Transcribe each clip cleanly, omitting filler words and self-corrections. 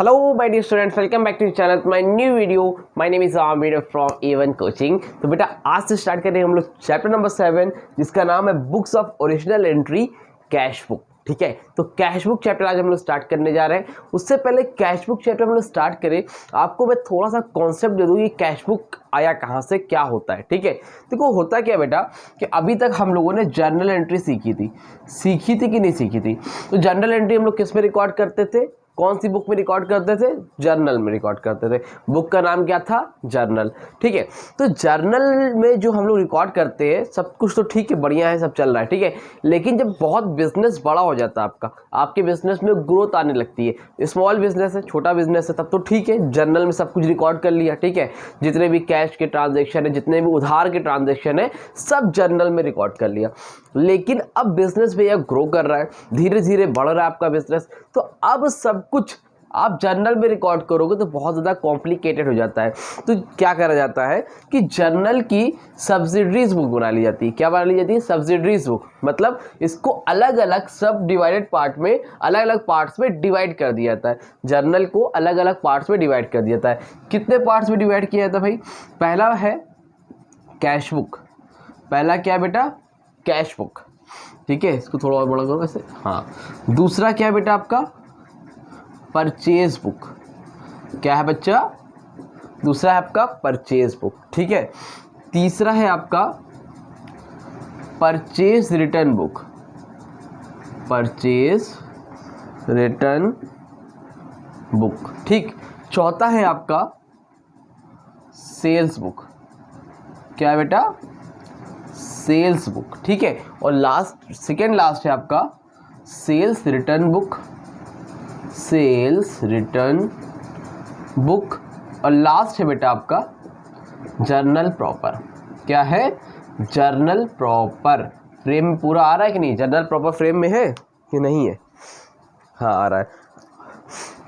Hello my dear students, welcome back to the channel, my new video. My name is Amir from A1 Coaching। तो बेटा आज से start करेंगे हम लोग चैप्टर नंबर 7 जिसका नाम है books of original entry cash book. ठीक है, तो कैश बुक चैप्टर आज हम लोग स्टार्ट करने जा रहे हैं। उससे पहले कैश बुक चैप्टर हम लोग स्टार्ट करें, आपको मैं थोड़ा सा कॉन्सेप्ट दे दूँ ये कैश बुक आया कहाँ से, क्या होता है। ठीक है, देखो होता क्या बेटा कि अभी तक हम लोगों ने जर्नल एंट्री सीखी थी कि नहीं सीखी थी। तो जर्नल एंट्री हम लोग किस में रिकॉर्ड करते थे, कौन सी बुक में रिकॉर्ड करते थे, जर्नल में रिकॉर्ड करते थे। बुक का नाम क्या था, जर्नल। ठीक है, तो जर्नल में जो हम लोग रिकॉर्ड करते हैं सब कुछ तो ठीक है, बढ़िया है, सब चल रहा है। ठीक है, लेकिन जब बहुत बिजनेस बड़ा हो जाता है आपके बिजनेस में ग्रोथ आने लगती है, स्मॉल बिजनेस है, छोटा बिजनेस है, तब तो ठीक है जर्नल में सब कुछ रिकॉर्ड कर लिया। ठीक है, जितने भी कैश के ट्रांजेक्शन है, जितने भी उधार के ट्रांजेक्शन है, सब जर्नल में रिकॉर्ड कर लिया। लेकिन अब बिजनेस भैया ग्रो कर रहा है, धीरे धीरे बढ़ रहा है आपका बिजनेस, तो अब सब कुछ आप जर्नल में रिकॉर्ड करोगे तो बहुत ज़्यादा कॉम्प्लिकेटेड हो जाता है। तो क्या करा जाता है कि जर्नल की सब्सिडरीज बुक बना ली जाती है। क्या बना ली जाती है, सब्सिडरीज बुक। मतलब इसको अलग अलग सब डिवाइडेड पार्ट में, अलग अलग पार्ट्स में डिवाइड कर दिया जाता है। जर्नल को अलग अलग पार्ट्स में डिवाइड कर दिया जाता है। कितने पार्ट्स में डिवाइड किया जाता है भाई, पहला है कैश बुक। पहला क्या है बेटा, कैश बुक। ठीक है, इसको थोड़ा और बड़ा करो ऐसे, हाँ। दूसरा क्या है बेटा आपका, परचेज बुक। क्या है बच्चा, दूसरा है आपका परचेज बुक। ठीक है, तीसरा है आपका purchase return book. Purchase return book. ठीक, चौथा है आपका सेल्स बुक। क्या है बेटा, सेल्स बुक। ठीक है, और लास्ट, सेकेंड लास्ट है आपका sales return book. Sales return book, और लास्ट है बेटा आपका जर्नल प्रॉपर। क्या है, जर्नल प्रॉपर। फ्रेम में पूरा आ रहा है कि नहीं, जर्नल प्रॉपर फ्रेम में है कि नहीं है, हाँ आ रहा है।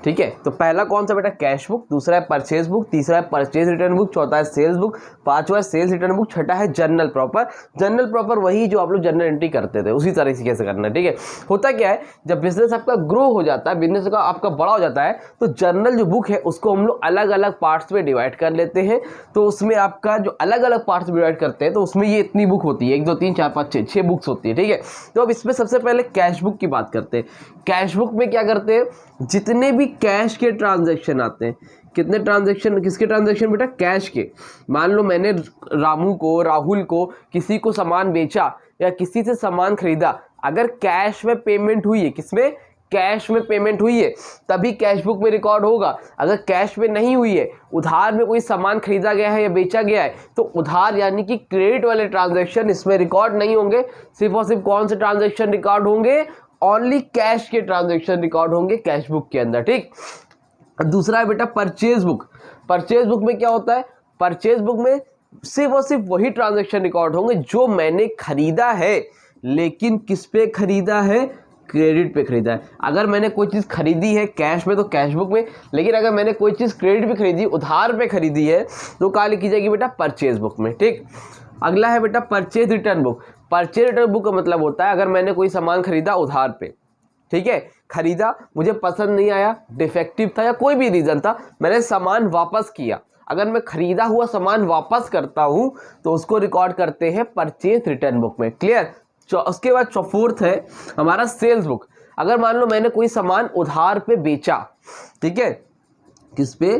ठीक है, तो पहला कौन सा बेटा, कैश बुक। दूसरा है परचेज बुक। तीसरा है परचेज रिटर्न बुक। चौथा है सेल्स बुक। पांचवा है सेल्स रिटर्न बुक। छठा है जर्नल प्रॉपर। जर्नल प्रॉपर वही जो आप लोग जर्नल एंट्री करते थे, उसी तरह से कैसे करना है। ठीक है, होता क्या है जब बिजनेस आपका ग्रो हो जाता है, बिजनेस का आपका बड़ा हो जाता है, तो जर्नल जो बुक है उसको हम लोग अलग अलग पार्ट्स में डिवाइड कर लेते हैं। तो उसमें आपका जो अलग अलग पार्ट्स में डिवाइड करते हैं तो उसमें ये इतनी बुक होती है, 1 2 3 4 5 6 बुक्स होती है। ठीक है, तो अब इसमें सबसे पहले कैश बुक की बात करते हैं। कैश बुक में क्या करते हैं, जितने भी कैश के ट्रांजैक्शन आते हैं, कितने ट्रांजैक्शन, किसके ट्रांजैक्शन बेटा, कैश के। मान लो मैंने रामू को, राहुल को, किसी को सामान बेचा या किसी से सामान खरीदा, अगर कैश में पेमेंट हुई है, किसमें, कैश में पेमेंट हुई है, तभी कैश बुक में रिकॉर्ड होगा। अगर कैश में नहीं हुई है, उधार में कोई सामान खरीदा गया है या बेचा गया है, तो उधार यानी कि क्रेडिट वाले ट्रांजैक्शन इसमें रिकॉर्ड नहीं होंगे। सिर्फ और सिर्फ कौन से ट्रांजैक्शन रिकॉर्ड होंगे, ओनली कैश के ट्रांजैक्शन रिकॉर्ड होंगे कैश बुक के अंदर। ठीक, दूसरा है बेटा परचेज बुक। परचेज बुक में क्या होता है, परचेज बुक में सिर्फ और सिर्फ वही ट्रांजैक्शन रिकॉर्ड होंगे जो मैंने खरीदा है, लेकिन किस पे खरीदा है, क्रेडिट पे खरीदा है। अगर मैंने कोई चीज़ खरीदी है कैश में तो कैश बुक में, लेकिन अगर मैंने कोई चीज़ क्रेडिट पे खरीदी, उधार पे खरीदी है, तो कहाँ लिखी जाएगी बेटा, परचेज बुक में। ठीक, अगला है बेटा purchase return book. Purchase return book का मतलब होता है अगर मैंने कोई सामान खरीदा उधार पे, ठीक है, खरीदा, मुझे पसंद नहीं आया, डिफेक्टिव था या कोई भी रीजन था, मैंने सामान वापस किया, अगर मैं खरीदा हुआ सामान वापस करता हूं तो उसको रिकॉर्ड करते हैं परचेज रिटर्न बुक में। क्लियर। उसके बाद फोर्थ है हमारा सेल्स बुक। अगर मान लो मैंने कोई सामान उधार पे बेचा, ठीक है, किस पे,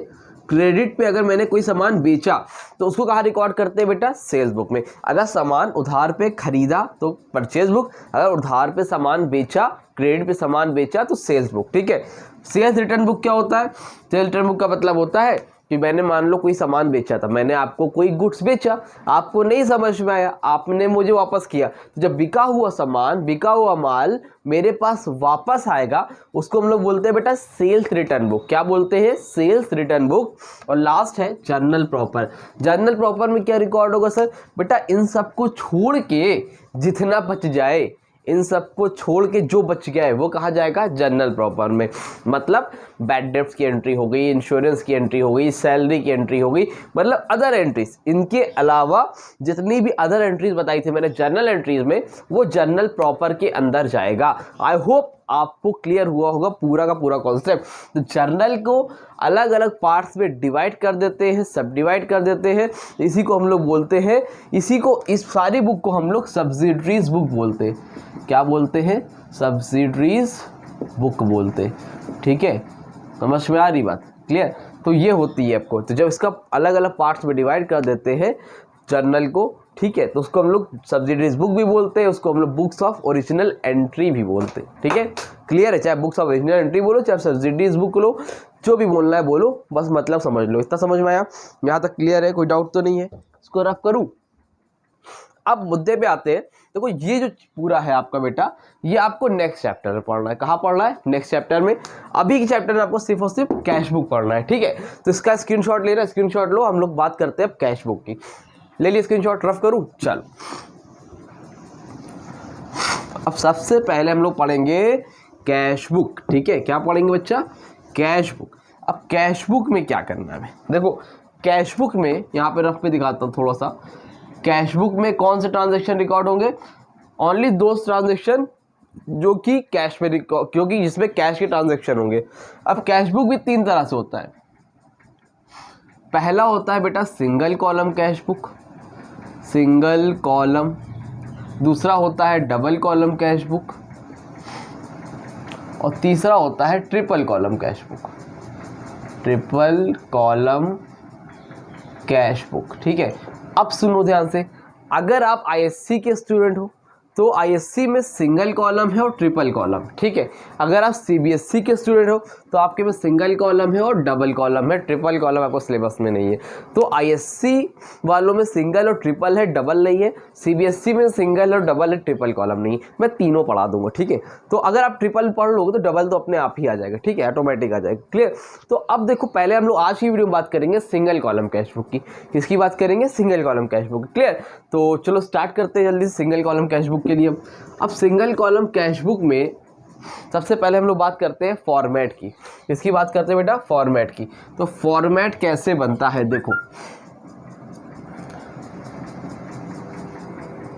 क्रेडिट पे, अगर मैंने कोई सामान बेचा तो उसको कहाँ रिकॉर्ड करते हैं बेटा, सेल्स बुक में। अगर सामान उधार पे खरीदा तो परचेज बुक, अगर उधार पे सामान बेचा, क्रेडिट पे सामान बेचा तो सेल्स बुक। ठीक है, सेल्स रिटर्न बुक क्या होता है, सेल्स रिटर्न बुक का मतलब होता है कि मैंने मान लो कोई सामान बेचा था, मैंने आपको कोई गुड्स बेचा, आपको नहीं समझ में आया, आपने मुझे वापस किया, तो जब बिका हुआ सामान, बिका हुआ माल मेरे पास वापस आएगा, उसको हम लोग बोलते हैं बेटा सेल्स रिटर्न बुक। क्या बोलते हैं, सेल्स रिटर्न बुक। और लास्ट है जर्नल प्रॉपर। जर्नल प्रॉपर में क्या रिकॉर्ड होगा सर, बेटा इन सबको छोड़ के जितना बच जाए, इन सबको छोड़ के जो बच गया है वो कहा जाएगा जर्नल प्रॉपर में। मतलब बैड डेब्ट्स की एंट्री हो गई, इंश्योरेंस की एंट्री हो गई, सैलरी की एंट्री हो गई, मतलब अदर एंट्रीज, इनके अलावा जितनी भी अदर एंट्रीज बताई थी मैंने जर्नल एंट्रीज में, वो जर्नल प्रॉपर के अंदर जाएगा। आई होप आपको क्लियर हुआ होगा पूरा का पूरा कॉन्सेप्ट। तो जर्नल को अलग अलग पार्ट्स में डिवाइड कर देते हैं, सब डिवाइड कर देते हैं, इसी को हम लोग बोलते हैं, इस सारी बुक को हम लोग सब्सिडरीज बुक बोलते हैं। क्या बोलते हैं? सब्सिडरीज बुक बोलते हैं। ठीक है, समझ में आ रही बात? क्लियर? तो ये होती है आपको, तो जब इसका अलग अलग पार्ट्स में डिवाइड कर देते हैं जर्नल को, ठीक है, तो उसको हम लोग सब्सिडरीज बुक भी बोलते हैं, उसको हम लोग बुक्स ऑफ ओरिजिनल एंट्री भी बोलते हैं। ठीक है, क्लियर है? चाहे बुक्स ऑफ ओरिजिनल एंट्री बोलो, चाहे सब्सिडरीज बुक लो, जो भी बोलना है बोलो, बस मतलब समझ लो। इतना समझ में आया? यहाँ तक क्लियर है? कोई डाउट तो नहीं है? इसको रफ करूँ? अब मुद्दे पे आते हैं। देखो ये जो पूरा है आपका बेटा, ये आपको नेक्स्ट चैप्टर में पढ़ना है। कहाँ पढ़ना है? नेक्स्ट चैप्टर में। अभी के चैप्टर में आपको सिर्फ और सिर्फ कैश बुक पढ़ना है। ठीक है, तो इसका स्क्रीनशॉट लेना, स्क्रीनशॉट लो। हम लोग बात करते हैं अब कैश बुक की। ले लिए स्क्रीनशॉट? रफ करूँ? चलो, अब सबसे पहले हम लोग पढ़ेंगे कैश बुक। ठीक है, क्या पढ़ेंगे बच्चा? Cash book. अब कैश बुक में क्या करना है? देखो कैश बुक में यहाँ पे रफ पे दिखाता हूँ थोड़ा सा। कैश बुक में कौन से ट्रांजैक्शन रिकॉर्ड होंगे? ओनली दो ट्रांजैक्शन जो कि कैश में रिकॉर्ड, क्योंकि जिसमें कैश के ट्रांजैक्शन होंगे। अब कैश बुक भी तीन तरह से होता है। पहला होता है बेटा single column cash book, single column. दूसरा होता है डबल कॉलम कैश बुक, और तीसरा होता है triple column cash book, triple column cash book. ठीक है, अब सुनो ध्यान से, अगर आप आईएससी के स्टूडेंट हो तो आईएससी में सिंगल कॉलम है और ट्रिपल कॉलम। ठीक है, अगर आप सीबीएसई के स्टूडेंट हो तो आपके में सिंगल कॉलम है और डबल कॉलम है, ट्रिपल कॉलम आपको सिलेबस में नहीं है। तो आईएससी वालों में सिंगल और ट्रिपल है, डबल नहीं है। सीबीएसई में सिंगल और डबल है, ट्रिपल कॉलम नहीं है। मैं तीनों पढ़ा दूंगा। ठीक है, तो अगर आप ट्रिपल पढ़ लोगे तो डबल तो अपने आप ही आ जाएगा। ठीक है, ऑटोमेटिक आ जाएगा। क्लियर? तो अब देखो, पहले हम लोग आज की वीडियो में बात करेंगे सिंगल कॉलम कैश बुक की। किसकी बात करेंगे? Single column cash book. Clear? तो चलो स्टार्ट करते हैं जल्दी से सिंगल कॉलम कैश बुक के लिए। अब सिंगल कॉलम कैश बुक में सबसे पहले हम लोग बात करते हैं फॉर्मेट की। किसकी बात करते हैं बेटा? फॉर्मेट की। तो फॉर्मेट कैसे बनता है? देखो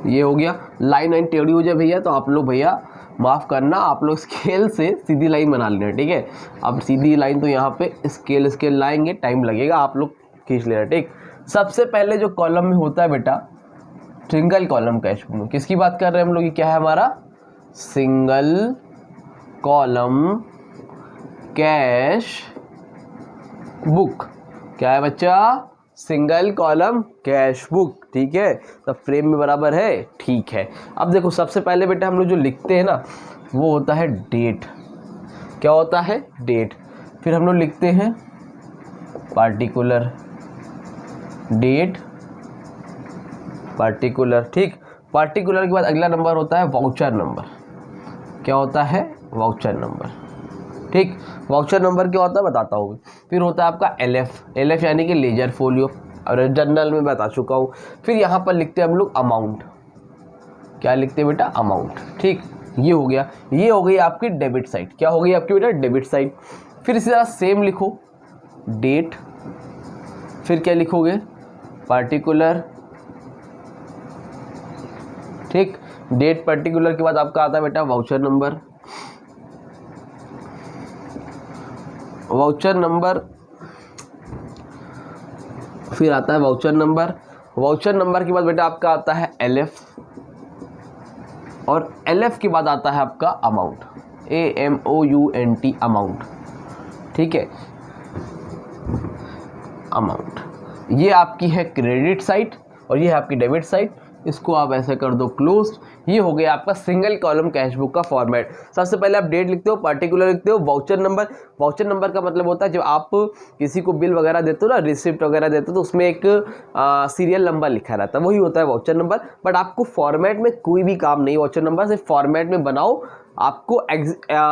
ये हो गया, लाइन लाइन टेढ़ी हो जाए भैया तो आप लोग भैया माफ़ करना, आप लोग स्केल से सीधी लाइन बना लेना। ठीक है, अब सीधी लाइन तो यहाँ पे स्केल लाएंगे, टाइम लगेगा, आप लोग खींच लेना। ठीक, सबसे पहले जो कॉलम में होता है बेटा सिंगल कॉलम कैश बुक। किसकी बात कर रहे हैं हम लोग? ये क्या है हमारा? Single column cash book. क्या है बच्चा? Single column cash book. ठीक है, तब फ्रेम में बराबर है। ठीक है, अब देखो सबसे पहले बेटा हम लोग जो लिखते हैं ना वो होता है डेट। क्या होता है? डेट। फिर हम लोग लिखते हैं पार्टिकुलर, डेट पार्टिकुलर। ठीक, पार्टिकुलर के बाद अगला नंबर होता है वाउचर नंबर। क्या होता है? Voucher number. ठीक, वाउचर नंबर क्या होता है बताता हूँ। फिर होता है आपका एलएफ यानी कि लेजर फोलियो, और जनरल में बता चुका हूँ। फिर यहाँ पर लिखते हैं हम लोग अमाउंट। क्या लिखते हैं बेटा? अमाउंट। ठीक, ये हो गया, ये हो गई आपकी डेबिट साइड। क्या हो गई आपकी बेटा? Debit side. फिर इसी तरह सेम लिखो, डेट, फिर क्या लिखोगे? पार्टिकुलर। ठीक, डेट पर्टिकुलर के बाद आपका आता है बेटा वाउचर नंबर। वाउचर नंबर, फिर आता है वाउचर नंबर। वाउचर नंबर के बाद बेटा आपका आता है एलएफ, और एलएफ के बाद आता है आपका अमाउंट, AMOUNT अमाउंट। ठीक है, अमाउंट। ये आपकी है क्रेडिट साइड और ये है आपकी डेबिट साइड। इसको आप ऐसे कर दो क्लोज। ये हो गया आपका सिंगल कॉलम कैश बुक का फॉर्मेट। सबसे पहले आप डेट लिखते हो, पार्टिकुलर लिखते हो, वाउचर नंबर। वाउचर नंबर का मतलब होता है जब आप किसी को बिल वगैरह देते हो ना, रिसिप्ट वगैरह देते हो, तो उसमें एक सीरियल नंबर लिखा रहता है, वही होता है वाउचर नंबर। बट आपको फॉर्मेट में कोई भी काम नहीं वाउचर नंबर, सिर्फ फॉर्मेट में बनाओ। आपको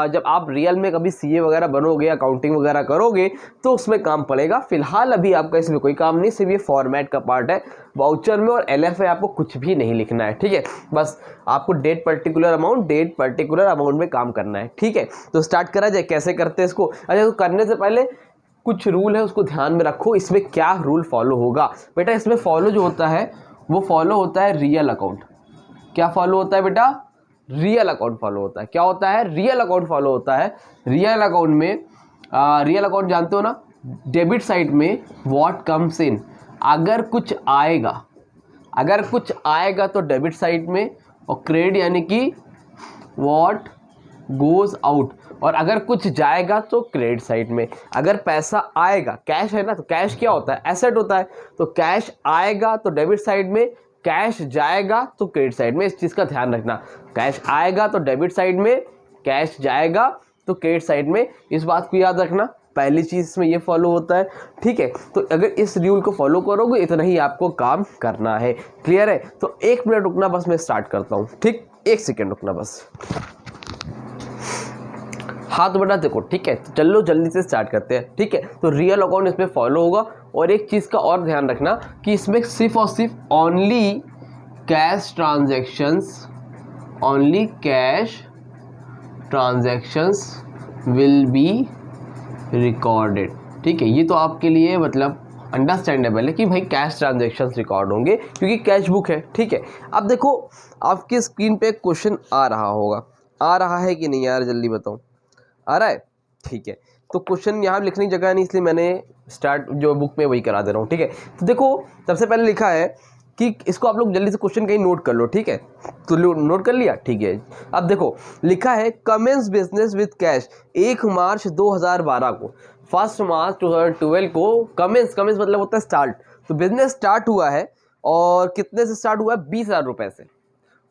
जब आप रियल में कभी सीए वगैरह बनोगे, अकाउंटिंग वगैरह करोगे तो उसमें काम पड़ेगा। फिलहाल अभी आपका इसमें कोई काम नहीं, सिर्फ ये फॉर्मेट का पार्ट है। वाउचर में और एलएफ में आपको कुछ भी नहीं लिखना है। ठीक है, बस आपको date particular amount, date particular amount में काम करना है। ठीक है, तो स्टार्ट करा जाए। कैसे करते हैं इसको? अच्छा, तो करने से पहले कुछ रूल है, उसको ध्यान में रखो। इसमें क्या रूल फॉलो होगा बेटा? इसमें फॉलो जो होता है वो फॉलो होता है रियल अकाउंट। क्या फॉलो होता है बेटा? रियल अकाउंट फॉलो होता है। क्या होता है? रियल अकाउंट फॉलो होता है। रियल अकाउंट में रियल अकाउंट जानते हो ना, डेबिट साइड में व्हाट कम्स इन, अगर कुछ आएगा तो डेबिट साइड में, और क्रेडिट यानी कि व्हाट गोज आउट, और अगर कुछ जाएगा तो क्रेडिट साइड में। अगर पैसा आएगा, कैश है ना, तो कैश क्या होता है? एसेट होता है। तो कैश आएगा तो डेबिट साइड में, कैश जाएगा तो क्रेडिट साइड में। इस चीज़ का ध्यान रखना, कैश आएगा तो डेबिट साइड में, कैश जाएगा तो क्रेडिट साइड में। इस बात को याद रखना, पहली चीज़ इसमें ये फॉलो होता है, ठीक है। तो अगर इस रूल को फॉलो करोगे इतना ही आपको काम करना है। क्लियर है? तो 1 मिनट रुकना बस, मैं स्टार्ट करता हूँ, ठीक, 1 सेकेंड रुकना बस। हाथ बढ़ा देखो, ठीक है। तो चलो जल्दी से स्टार्ट करते हैं, ठीक है। तो रियल अकाउंट इसमें फॉलो होगा। और एक चीज़ का और ध्यान रखना कि इसमें सिर्फ और सिर्फ only cash transactions will be recorded, ठीक है। ये तो आपके लिए मतलब अंडरस्टैंडेबल है कि भाई कैश ट्रांजैक्शंस रिकॉर्ड होंगे क्योंकि कैश बुक है, ठीक है। अब देखो आपकी स्क्रीन पे एक क्वेश्चन आ रहा होगा, आ रहा है कि नहीं यार, जल्दी बताओ, आ रहा है? ठीक है। तो क्वेश्चन यहाँ लिखने की जगह नहीं, इसलिए मैंने स्टार्ट जो बुक में वही करा दे रहा हूँ, ठीक है। तो देखो सबसे पहले लिखा है कि इसको आप लोग जल्दी से क्वेश्चन कहीं नोट कर लो, ठीक है। तो नोट कर लिया, ठीक है। अब देखो लिखा है कमेंस बिजनेस विद कैश 1 मार्च 2012 को, 1 मार्च 2012 को कमेंस मतलब होता है स्टार्ट। तो बिजनेस स्टार्ट हुआ है, और कितने से स्टार्ट हुआ है? 20,000 रुपये से।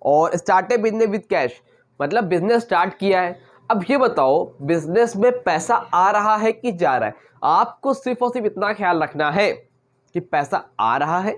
और स्टार्टेड बिजनेस विद कैश मतलब बिजनेस स्टार्ट किया है। अब ये बताओ बिजनेस में पैसा आ रहा है कि जा रहा है? आपको सिर्फ और सिर्फ इतना ख्याल रखना है कि पैसा आ रहा है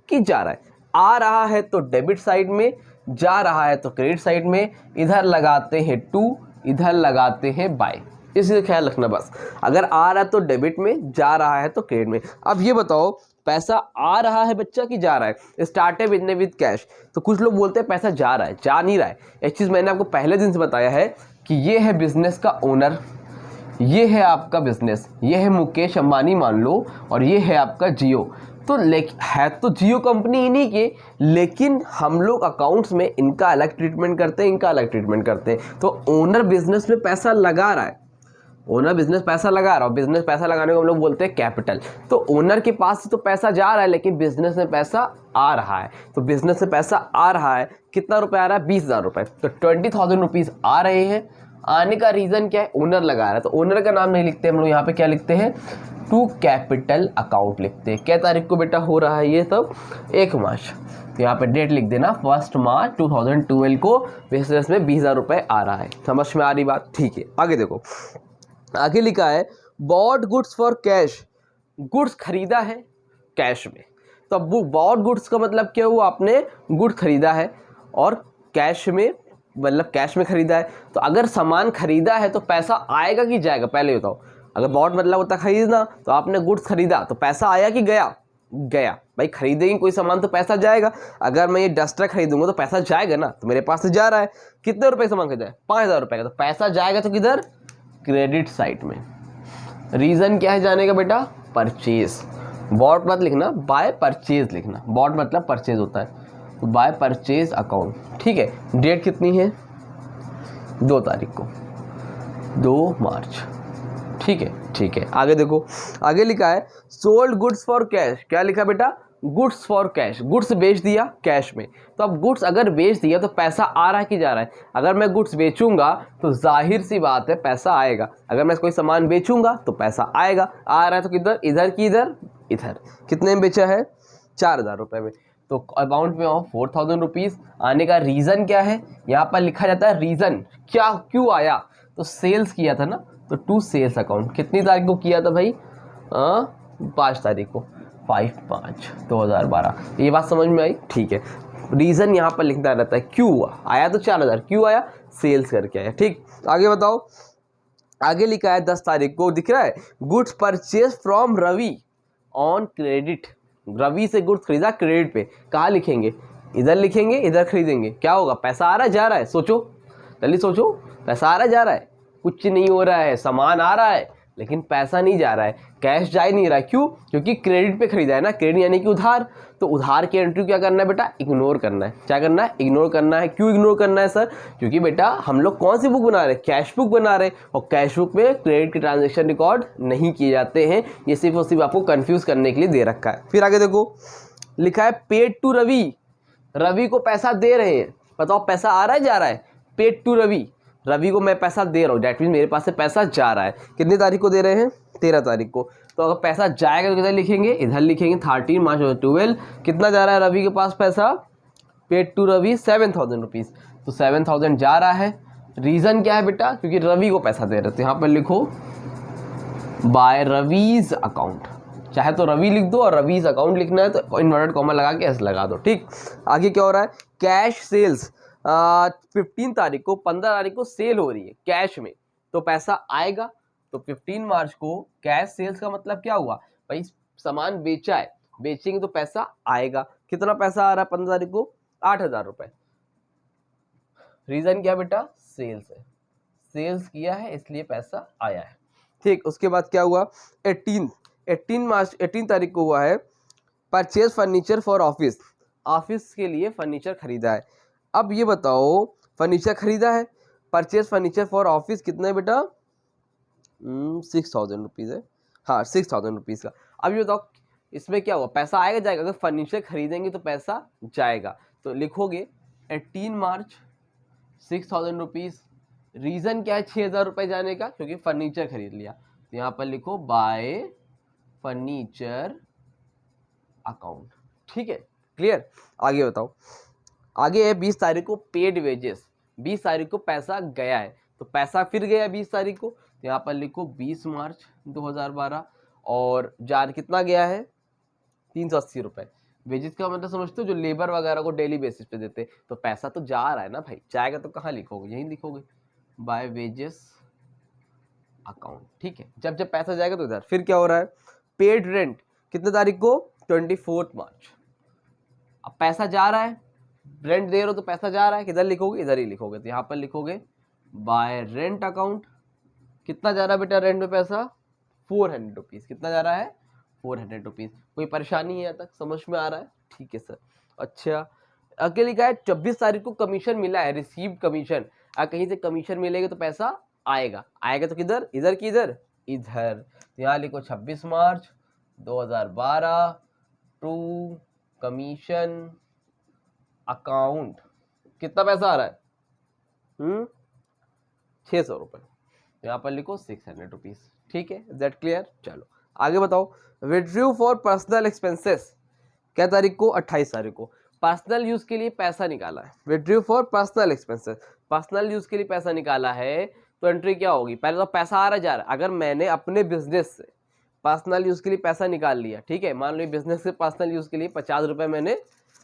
कि जा रहा है। आ रहा है तो डेबिट साइड में, जा रहा है तो क्रेडिट साइड में। इधर लगाते हैं टू, इधर लगाते हैं बाय, इसी ख्याल रखना बस। अगर आ रहा है तो डेबिट में, जा रहा है तो क्रेडिट में। अब ये बताओ पैसा आ रहा है बच्चा कि जा रहा है? Started business with cash. तो कुछ लोग बोलते हैं पैसा जा रहा है, जा नहीं रहा है। एक चीज़ मैंने आपको पहले दिन से बताया है कि ये है बिजनेस का ओनर, ये है आपका बिजनेस, ये है मुकेश अंबानी मान लो, और ये है आपका जियो। तो है तो जियो कंपनी इन्हीं के, लेकिन हम लोग अकाउंट्स में इनका अलग ट्रीटमेंट करते हैं, इनका अलग ट्रीटमेंट करते हैं। तो ओनर बिजनेस में पैसा लगा रहा है, ओनर बिजनेस पैसा लगा रहा है, बिजनेस पैसा लगाने को हम लोग बोलते हैं कैपिटल। तो ओनर के पास से तो पैसा जा रहा है, लेकिन बिजनेस में पैसा आ रहा है। तो बिजनेस से पैसा आ रहा है, कितना रुपए आ रहा है? 20,000 रुपये। तो 20,000 रुपीज़ आ रहे हैं। आने का रीज़न क्या है? ओनर लगा रहा है। तो ओनर का नाम नहीं लिखते हम लोग, यहाँ पे क्या लिखते हैं? टू कैपिटल अकाउंट लिखते हैं। क्या तारीख को बेटा हो रहा है ये सब? 1 मार्च। तो यहाँ पे डेट लिख देना, 1 मार्च 2012 को बिजनेस में 20,000 रुपये आ रहा है। समझ में आ रही बात? ठीक है। आगे देखो, आगे लिखा है bought goods for cash, goods खरीदा है कैश में। तो अब बॉट गुड्स का मतलब क्या हुआ? आपने गुड खरीदा है, और कैश में मतलब कैश में खरीदा है। तो अगर सामान खरीदा है तो पैसा आएगा कि जाएगा? पहले बताओ। अगर बॉट मतलब होता खरीदना, तो आपने गुड्स खरीदा तो पैसा आया कि गया? गया। भाई खरीदेंगे कोई सामान तो पैसा जाएगा। अगर मैं ये डस्टर खरीदूंगा तो पैसा जाएगा ना, तो मेरे पास से जा रहा है। कितने रुपए सामान खरीदा है? 5,000 रुपये का। तो पैसा जाएगा तो किधर? क्रेडिट साइड में। रीजन क्या है जाने का बेटा? परचेज। बॉट मत लिखना, बाय परचेज लिखना। बॉट मतलब परचेज होता है, तो बाय परचेज अकाउंट, ठीक है। डेट कितनी है? 2 तारीख को, 2 मार्च, ठीक है। ठीक है, आगे देखो, आगे लिखा है सोल्ड गुड्स फॉर कैश। क्या लिखा बेटा? Goods for cash. गुड्स बेच दिया कैश में। तो अब गुड्स अगर बेच दिया तो पैसा आ रहा है कि जा रहा है? अगर मैं गुड्स बेचूंगा तो जाहिर सी बात है पैसा आएगा। अगर मैं कोई सामान बेचूंगा तो पैसा आएगा। आ रहा है तो किधर? इधर की इधर, इधर। कितने में बेचा है? 4,000 रुपये में। तो अमाउंट में ऑफ 4,000 रुपीज़। आने का रीज़न क्या है? यहाँ पर लिखा जाता है रीज़न, क्या क्यों आया? तो सेल्स किया था ना, तो टू सेल्स अकाउंट। कितनी तारीख को किया था भाई? 5 तारीख को, 5/5/2012। ये बात समझ में आई? ठीक है। रीज़न यहाँ पर लिखना रहता है, क्यों हुआ? आया तो 4,000, क्यों आया? सेल्स करके आया, ठीक। आगे बताओ, आगे लिखा है 10 तारीख को, दिख रहा है goods purchase from Ravi on credit. Ravi से गुड्स खरीदा क्रेडिट पे। कहाँ लिखेंगे? इधर लिखेंगे, इधर खरीदेंगे। क्या होगा? पैसा आ रहा है, जा रहा है? सोचो, जल्दी सोचो। पैसा आ रहा है, जा रहा है? कुछ नहीं हो रहा है। सामान आ रहा है लेकिन पैसा नहीं जा रहा है। कैश जा ही नहीं रहा, क्यों? क्योंकि क्रेडिट पे खरीदा है ना, क्रेडिट यानी कि उधार, तो उधार की एंट्री क्या करना है बेटा? इग्नोर करना है। क्या करना है? इग्नोर करना है। क्यों इग्नोर करना है सर? क्योंकि बेटा हम लोग कौन सी बुक बना रहे हैं? कैश बुक बना रहे हैं, और कैश बुक में क्रेडिट के ट्रांजेक्शन रिकॉर्ड नहीं किए जाते हैं। ये सिर्फ और सिर्फ आपको कंफ्यूज करने के लिए दे रखा है। फिर आगे देखो, लिखा है पेड टू रवि, रवि को पैसा दे रहे हैं। बताओ पैसा आ रहा है जा रहा है? पेड टू रवि, रवि को मैं पैसा दे रहा हूँ, डैट मीन मेरे पास से पैसा जा रहा है। कितनी तारीख को दे रहे हैं? 13 तारीख को। तो अगर पैसा जाएगा तो किधर लिखेंगे? इधर लिखेंगे 13 मार्च 2012। कितना जा रहा है रवि के पास पैसा? पेड टू रवि 7000 रुपीज़, तो 7000 जा रहा है। रीज़न क्या है बेटा? क्योंकि रवि को पैसा दे रहे थे। यहाँ पर लिखो बाय रवीज अकाउंट, चाहे तो रवि लिख दो, और रवीज अकाउंट लिखना है तो इन्वर्टेड कॉमा लगा के ऐसे लगा दो। ठीक, आगे क्या हो रहा है? कैश सेल्स 15 तारीख को, 15 तारीख को सेल हो रही है कैश में, तो पैसा आएगा। तो 15 मार्च को कैश सेल्स का मतलब क्या हुआ भाई? सामान बेचा है, बेचेंगे तो पैसा आएगा। कितना पैसा आ रहा है 15 तारीख को? 8000 रुपए। रीजन क्या बेटा? सेल्स है, सेल्स किया है इसलिए पैसा आया है। ठीक, उसके बाद क्या हुआ? 18 तारीख को हुआ है purchase furniture for office, office के लिए फर्नीचर खरीदा है। अब ये बताओ, फर्नीचर खरीदा है, परचेज फर्नीचर फॉर ऑफिस कितना है बेटा? 6000 रुपीज़ है। हाँ, 6000 रुपीज़ का। अब ये बताओ इसमें क्या हुआ? पैसा आएगा जाएगा? अगर फर्नीचर खरीदेंगे तो पैसा जाएगा, तो लिखोगे 18 मार्च 6000 रुपीज़। रीज़न क्या है 6000 रुपये जाने का? क्योंकि फर्नीचर खरीद लिया। तो यहाँ पर लिखो बाय फर्नीचर अकाउंट। ठीक है, क्लियर? आगे बताओ, आगे है 20 तारीख को पेड वेजेस, 20 तारीख को पैसा गया है, तो पैसा फिर गया 20 तारीख को, तो यहाँ पर लिखो 20 मार्च 2012, और जार कितना गया है? 380 रुपये। वेजेस का मतलब समझते हो, जो लेबर वगैरह को डेली बेसिस पे देते, तो पैसा तो जा रहा है ना भाई, जाएगा तो कहाँ लिखोगे? यहीं लिखोगे बाय वेजेस अकाउंट। ठीक है, जब जब पैसा जाएगा तो इधर। फिर क्या हो रहा है? पेड रेंट कितने तारीख को? 24 मार्च। अब पैसा जा रहा है, रेंट दे रहे हो तो पैसा जा रहा है, किधर लिखोगे? इधर ही लिखोगे। तो यहाँ पर लिखोगे बाय रेंट अकाउंट। कितना जा रहा है बेटा रेंट में पैसा? 400 रुपीज़। कितना जा रहा है? 400 रुपीज़। कोई परेशानी है यहाँ तक? समझ में आ रहा है? ठीक है सर। अच्छा, आगे लिखा है 24 तारीख को कमीशन मिला है, रिसीव्ड कमीशन। कहीं से कमीशन मिलेगा तो पैसा आएगा, आएगा तो किधर? इधर की इधर, इधर। तो यहाँ लिखो 26 मार्च 2012 टू कमीशन अकाउंट। कितना पैसा आ रहा है? 600 रुपये। यहाँ पर लिखो 600 रुपीज़। ठीक है, दैट क्लियर? चलो आगे बताओ। विड्रू फॉर पर्सनल एक्सपेंसेस क्या तारीख को? 28 तारीख को। पर्सनल यूज के लिए पैसा निकाला है, withdrew for personal expenses, personal use के लिए पैसा निकाला है, तो एंट्री क्या होगी? पहले तो पैसा आ रहा जा रहा है। अगर मैंने अपने बिजनेस से पर्सनल यूज के लिए पैसा निकाल लिया, ठीक है, मान लो बिजनेस से पर्सनल यूज के लिए 50 रुपये मैंने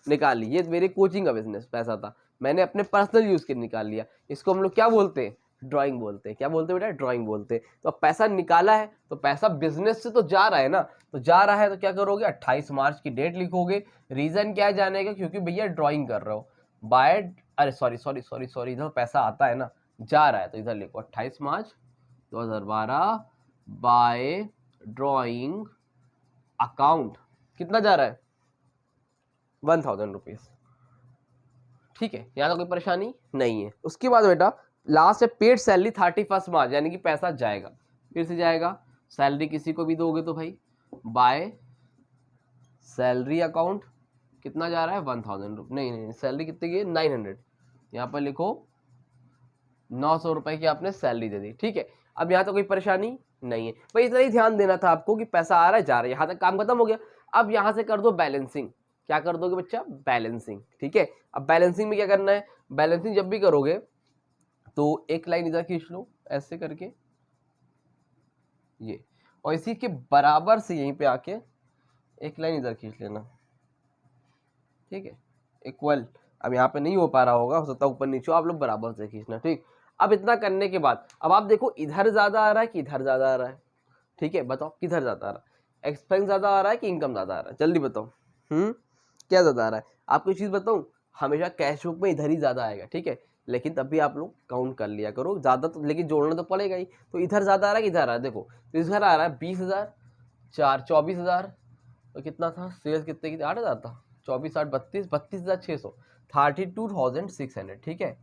निकाल ली, ये मेरी कोचिंग का बिजनेस पैसा था, मैंने अपने पर्सनल यूज के लिए निकाल लिया, इसको हम लोग क्या बोलते हैं? ड्राइंग बोलते हैं। क्या बोलते हैं बेटा? ड्राइंग बोलते हैं। तो अब पैसा निकाला है, तो पैसा बिजनेस से तो जा रहा है ना, तो जा रहा है तो क्या करोगे? 28 मार्च की डेट लिखोगे। रीजन क्या है जाने का? क्योंकि भैया ड्राइंग कर रहे हो। बाय, अरे सॉरी, इधर पैसा आता है ना, जा रहा है, तो इधर लिखो 28 मार्च 2012 बाय ड्राइंग अकाउंट। कितना जा रहा है? 1000 रुपीज़। ठीक है, यहाँ तो कोई परेशानी नहीं है। उसके बाद बेटा लास्ट है पेड सैलरी 31 मार्च, यानी कि पैसा जाएगा, फिर से जाएगा। सैलरी किसी को भी दोगे तो भाई बाय सैलरी अकाउंट। कितना जा रहा है? 1000 रुपये, नहीं, सैलरी कितनी की है? 900। यहाँ पर लिखो 900 रुपये की आपने सैलरी दे दी। ठीक है, अब यहाँ तो कोई परेशानी नहीं है भाई, इतना ही ध्यान देना था आपको कि पैसा आ रहा है जा रहा है, यहाँ तक काम खत्म हो गया। अब यहाँ से कर दो बैलेंसिंग। क्या कर दोगे बच्चा? बैलेंसिंग। ठीक है, अब बैलेंसिंग में क्या करना है? बैलेंसिंग जब भी करोगे तो एक लाइन इधर खींच लो ऐसे करके, ये, और इसी के बराबर से यहीं पे आके एक लाइन इधर खींच लेना। ठीक है, इक्वल। अब यहाँ पे नहीं हो पा रहा होगा, हो सकता है ऊपर नीचे, आप लोग बराबर से खींचना। ठीक, अब इतना करने के बाद अब आप देखो इधर ज्यादा आ रहा है कि इधर ज्यादा आ रहा है? ठीक है, बताओ किधर ज्यादा आ रहा है? एक्सपेंस ज्यादा आ रहा है कि इनकम ज्यादा आ रहा है? जल्दी बताओ। क्या ज्यादा आ रहा है? आपको चीज बताऊं, हमेशा कैश बुक में इधर ही ज्यादा आएगा। ठीक है, लेकिन तब भी आप लोग काउंट कर लिया करो, ज्यादा तो लेकिन जोड़ना तो पड़ेगा ही। तो इधर ज्यादा आ रहा है कि इधर आ रहा है? देखो, तो इधर आ रहा है 20,000, 24,000 तो कितना था, सेल्स कितने की 8,000 था, 24 8 32, 32,600, 32,600, ठीक है,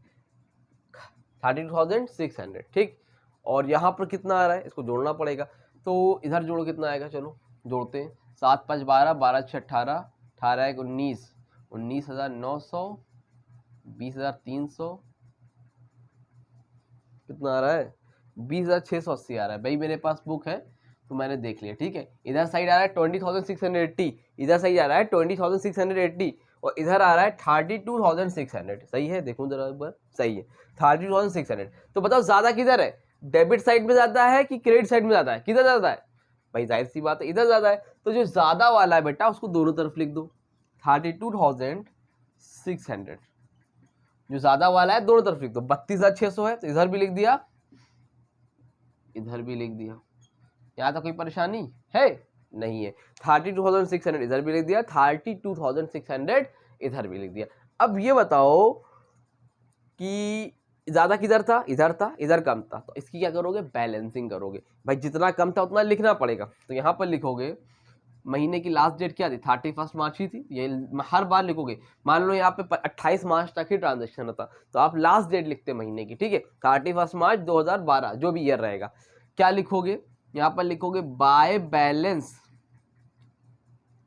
32,600, ठीक। और यहाँ पर कितना आ रहा है, इसको जोड़ना पड़ेगा, तो इधर जोड़ो कितना आएगा, चलो जोड़ते हैं, 7 5 12, 12 6 18, 18 1 19, 19,900, 20,300, कितना आ रहा है, 20,680 आ रहा है भाई, मेरे पास बुक है तो मैंने देख लिया, ठीक है। इधर साइड आ रहा है 20,680, इधर साइड आ रहा है 20,680, और इधर आ रहा है 32,600, सही है, देखो जरा एक बार, सही है 32,600। तो बताओ ज्यादा किधर है, डेबिट साइड में ज्यादा है कि क्रेडिट साइड में ज्यादा है, किधर ज्यादा है भाई, जाहिर सी बात है इधर ज्यादा है, तो जो ज्यादा वाला है बेटा उसको दोनों तरफ लिख दो, 32,600, जो ज्यादा वाला है दोनों तरफ लिख दो, 32,600 है तो इधर भी लिख दिया, इधर भी लिख दिया, यहाँ तो कोई परेशानी है नहीं है, 32,600 इधर भी लिख दिया, 32,600 इधर भी लिख दिया। अब ये बताओ कि ज्यादा किधर था, इधर था, इधर कम था, तो इसकी क्या करोगे, बैलेंसिंग करोगे भाई, जितना कम था उतना लिखना पड़ेगा, तो यहाँ पर लिखोगे महीने की लास्ट डेट क्या थी, 31 मार्च ही थी, ये हर बार लिखोगे, मान लो यहाँ पे 28 मार्च तक ही ट्रांजेक्शन होता तो आप लास्ट डेट लिखते महीने की, ठीक है, 31 मार्च 2012 जो भी ईयर रहेगा, क्या लिखोगे, यहाँ पर लिखोगे बाय बैलेंस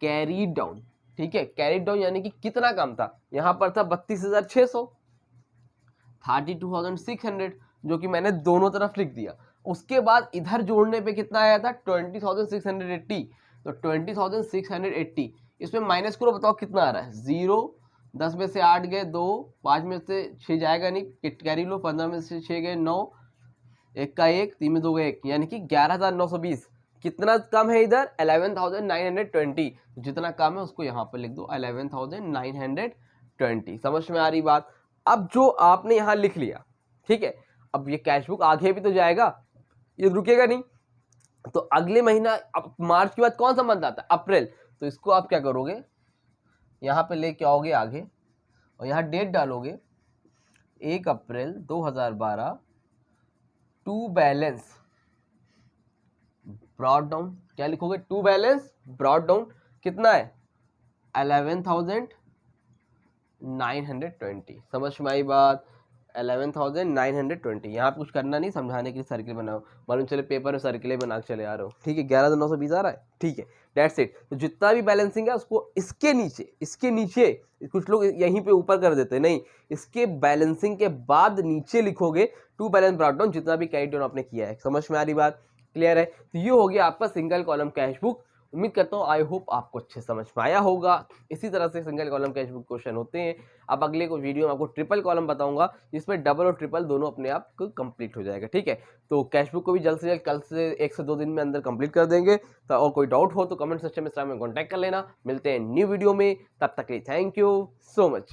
कैरी डाउन, ठीक है, कैरी डाउन यानी कि कितना कम था, यहाँ पर था 32,600, 32,600, जो कि मैंने दोनों तरफ लिख दिया। उसके बाद इधर जोड़ने पे कितना आया था, 20,680, तो 20,680 इसमें माइनस करो, बताओ कितना आ रहा है, 0, 10 में से 8 गए 2, 5 में से 6 जाएगा नहीं, कैरी लो, 15 में से 6 गए 9, 1 का 1, 3 में 2 गए 1, यानी कि 11,920। कितना कम है इधर, 11,920, जितना कम है उसको यहाँ पर लिख दो 11,920। समझ में आ रही बात। अब जो आपने यहाँ लिख लिया, ठीक है, अब ये कैश बुक आगे भी तो जाएगा, ये रुकेगा नहीं, तो अगले महीना, अब मार्च के बाद कौन सा मंथ आता है, अप्रैल, तो इसको आप क्या करोगे, यहाँ पे लेके आओगे आगे और यहाँ डेट डालोगे 1 अप्रैल 2012 टू बैलेंस ब्रॉड डाउन, क्या लिखोगे, टू बैलेंस ब्रॉड डाउन, कितना है 11,920। समझ में आई बात, 11,920। यहाँ पे कुछ करना नहीं, समझाने के लिए सर्किल बनाओ, मालूम चले पेपर में सर्किल बना के चले आ रहे हो, ठीक है, 11,920 आ रहा है, ठीक है, डेट्स इट। तो जितना भी बैलेंसिंग है उसको इसके नीचे कुछ लोग यहीं पे ऊपर कर देते हैं, नहीं, इसके बैलेंसिंग के बाद नीचे लिखोगे टू बैलेंस ब्रॉड डाउन, जितना भी कैरी डाउन आपने किया है। समझ में आ रही बात, क्लियर है। तो ये हो गया आपका सिंगल कॉलम कैश बुक। उम्मीद करता हूँ, आई होप आपको अच्छे समझ में आया होगा। इसी तरह से single column cash book question होते हैं। अब अगले को वीडियो में आपको ट्रिपल कॉलम बताऊंगा, जिसमें डबल और ट्रिपल दोनों अपने आप को कंप्लीट हो जाएगा, ठीक है। तो कैश बुक को भी जल्द से जल्द कल से 1 से 2 दिन में अंदर कंप्लीट कर देंगे। तो और कोई डाउट हो तो कमेंट सेक्शन में कॉन्टैक्ट कर लेना। मिलते हैं न्यू वीडियो में, तब तक के लिए थैंक यू सो मच।